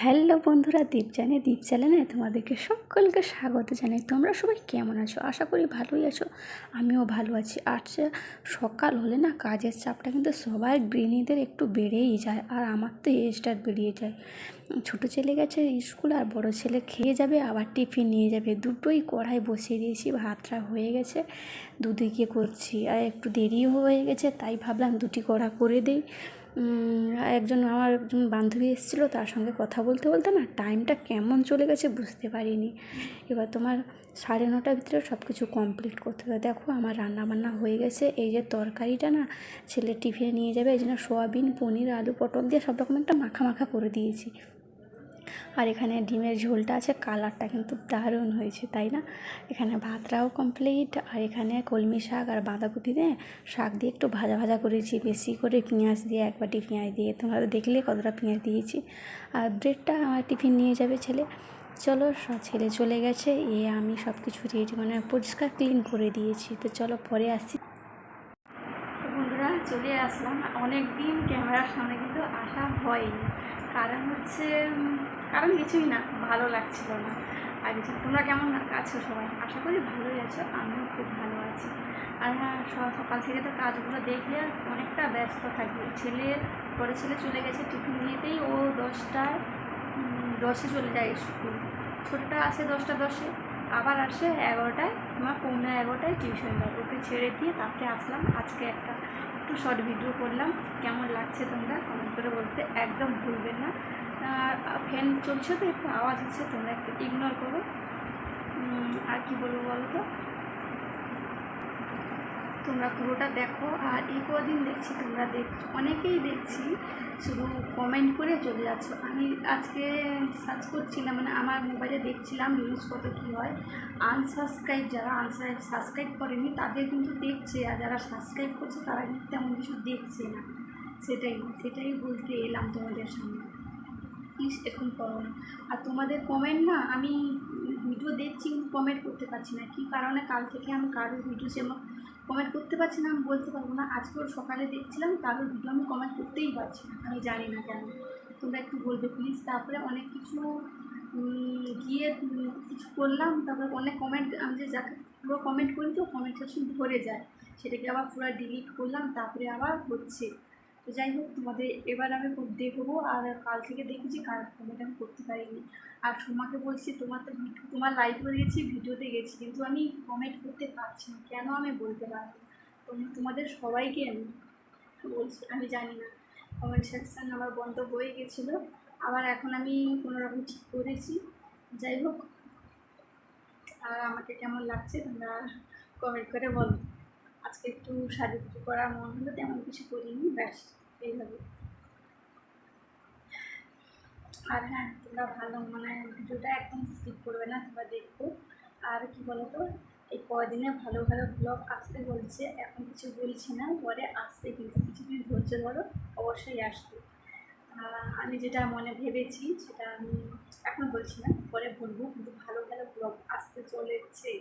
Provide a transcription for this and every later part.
Hello বন্ধুরা, দীপ চ্যানেলে তোমাদেরকে সকলকে স্বাগত জানাই। তোমরা সবাই কেমন আছো? আশা করি ভালোই আছো। আমিও ভালো আছি। আচ্ছা, সকাল হলে না কাজের চাপটা কিন্তু সবার গৃহিণীদের একটু বেড়েই যায়, আর আমার তো স্টার্ট বেরিয়ে যায়। ছোটো ছেলে গেছে স্কুল, আর বড় ছেলে খেয়ে যাবে, আবার টিফিন নিয়ে যাবে। দুটোই কড়াই বসিয়ে দিয়েছি, ভাতটা হয়ে গেছে, দুদিকে করছি। আর একটু দেরিও হয়ে গেছে, তাই ভাবলাম দুটি কড়া করে দিই। আমার একজন বান্ধবী এসেছিলো, তার সঙ্গে কথা বলতে বলতে না টাইমটা কেমন চলে গেছে বুঝতে পারিনি। এবার তোমার 9:30টার ভিতরে সব কিছু কমপ্লিট করতে হবে। দেখো আমার রান্নাবান্না হয়ে গেছে। এই যে তরকারিটা না ছেলে টিফিনে নিয়ে যাবে, এই জন্য সোয়াবিন, পনির, আলু, পটল দিয়ে সব রকম একটা মাখা মাখা করে দিয়েছি। আর এখানে ডিমের ঝোলটা আছে, কালারটা কিন্তু দারুণ হয়েছে, তাই না? এখানে ভাতটাও কমপ্লিট। আর এখানে কলমি শাক আর বাঁধাকপি দিয়ে শাক দিয়ে একটু ভাজা ভাজা করেছি, বেশি করে পেঁয়াজ দিয়ে, এক বাটি পেঁয়াজ দিয়ে। তোমরা দেখলে কতটা পেঁয়াজ দিয়েছি। আর ব্রেডটা আমার টিফিন নিয়ে যাবে ছেলে। চলো, ছেলে চলে গেছে, আমি সব কিছু রেডি মানে পরিষ্কার ক্লিন করে দিয়েছি। তো চলো পরে আসছি। বন্ধুরা, চলে আসলাম। অনেক দিন ক্যামেরার সামনে কিন্তু আসা হয়নি, কারণ কিছুই না, ভালো লাগছিল না। আর কিছু, তোমরা কেমন আছো সবাই? আশা করি ভালোই আছো, আমিও খুব ভালো আছি। আর হ্যাঁ, সকাল থেকে তো কাজগুলো দেখলে আর অনেকটা ব্যস্ত থাকবে। বড় ছেলে চলে গেছে টিফিন নিয়েতেই, ও 10:10 চলে যায় স্কুল। ছোটোটা আসে 10:10, আবার আসে 11টায়, আমার 11:15 টিউশন যায়। ওকে ছেড়ে দিয়ে তারপরে আসলাম। আজকে একটু শর্ট ভিডিও করলাম। কেমন লাগছে তোমরা কমেন্ট করে বলতে একদম ভুলবেন না। ফ্যান চলছে তো, একটু আওয়াজ হচ্ছে, তোমরা একটু ইগনোর করো। আর কি বলবো বলো তো, তোমরা পুরোটা দেখো। আর এই কদিন দেখছি তোমরা অনেকেই দেখছি শুধু কমেন্ট করে চলে যাচ্ছ। আমি আজকে সার্চ করছিলাম, মানে আমার মোবাইলে দেখছিলাম নিউজ কত কী হয়। যারা সাবস্ক্রাইব করেনি তাদের কিন্তু দেখছে, আর যারা সাবস্ক্রাইব করছে তারা কিন্তু তেমন কিছু দেখছে না। সেটাই বলতে এলাম তোমাদের সামনে। প্লিজ এরকম করো না। আর তোমাদের কমেন্ট না, আমি ভিডিও দেখছি কিন্তু কমেন্ট করতে পারছি না। কী কারণে কাল থেকে আমি কারোর ভিডিও যেমন কমেন্ট করতে পারছি না, আমি বলতে পারবো না। আজকেও সকালে দেখছিলাম কারোর ভিডিও আমি কমেন্ট করতেই পারছি না, আমি জানি না কেন। তোমরা একটু বলবে প্লিজ। তারপরে অনেক কিছু গিয়ে কিছু করলাম, তারপরে অনেক কমেন্ট, আমি যে যাকে পুরো কমেন্ট করি তো কমেন্ট সেকশন ভরে যায়, সেটাকে আবার পুরো ডিলিট করলাম, তারপরে আবার হচ্ছে। তো যাই হোক, তোমাদের এবার আমি দেখবো। আর কাল থেকে দেখেছি কার কমেন্ট আমি করতে পারিনি। আর সোমাকে বলছি, তোমার লাইভও দিয়েছি, ভিডিওতে গেছি, কিন্তু আমি কমেন্ট করতে পারছি না কেন, আমি বলতে পারবো। তোমাদের সবাইকে আমি বলছি, আমি জানি না, কমেন্ট সেকশান আমার বন্ধ হয়ে গেছিলো, আবার এখন আমি কোনোরকম ঠিক করেছি। যাই হোক, আর আমাকে কেমন লাগছে তোমরা কমেন্ট করে বলো। আজকে একটু সাজুগুজু করার মন হলো, তেমন কিছু করিনি, ব্যাস এইভাবে। আর হ্যাঁ, তোমরা ভালো মানে ভিডিওটা একদম স্কিপ করবে না, তোমরা দেখো। আর কি বলো তো, এই কদিনে ভালো ভালো ব্লগ আসতে বলছে, এখন কিছু বলছি না, পরে আসতে, কিন্তু কিছুদিন ধৈর্য ধরো, অবশ্যই আসবে। আমি যেটা মনে ভেবেছি সেটা আমি এখন বলছি না, পরে বলবো, কিন্তু ভালো ভালো ব্লগ আসতে চলেছে।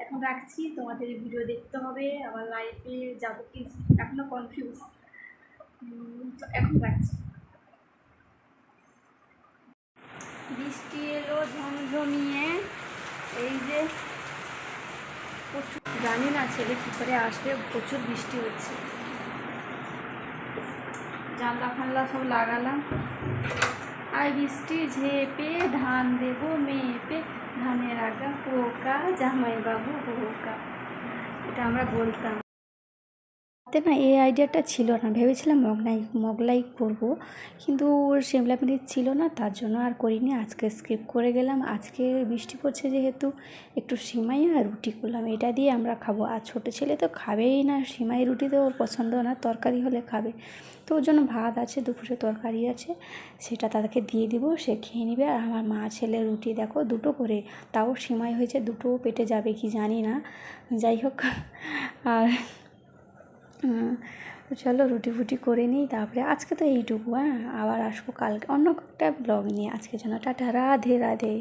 এখন রাখছি, তোমাদের এই ভিডিও দেখতে হবে, আমার লাইফে যাবো কি এখনও কনফিউজ। তো এখন রাখছি। বৃষ্টি এলো ঝমঝমিয়ে, এই যে প্রচুর, জানি না ছেলে কী করে আসবে, প্রচুর বৃষ্টি হচ্ছে। জানলা ফানলা সব লাগালাম, আর বৃষ্টি ঝেপে ধান দেবো মেপে, ধানের আগা পোকা জামাইবাবু পোকা, এটা আমরা বলতাম। না, এই আইডিয়াটা ছিল না, ভেবেছিলাম মোগলাই করব, কিন্তু শিমলা মির্চ ছিল না, তার জন্য আর করিনি। আজকে স্কিপ করে গেলাম। আজকে বৃষ্টি পড়ছে যেহেতু একটু সিমাই আর রুটি করলাম, এটা দিয়ে আমরা খাবো। আর ছোটো ছেলে তো খাবেই না সিমাই রুটি, তো ওর পছন্দ না, তরকারি হলে খাবে। তো ওর জন্য ভাত আছে, দুপুরে তরকারি আছে, সেটা তাদেরকে দিয়ে দিব, সে খেয়ে নেবে। আর আমার মা ছেলে রুটি দেখো দুটো করে, তাও সিমাই হয়েছে, দুটো পেটে যাবে কি জানি না। যাই হোক, আর চলো রুটি ফুটি করে নিই, তারপরে আজকে তো এইটুকু। আবার আসবো কালকে অন্য একটা ব্লগ নিয়ে। আজকের জন্য টাটা, রাধে রাধে।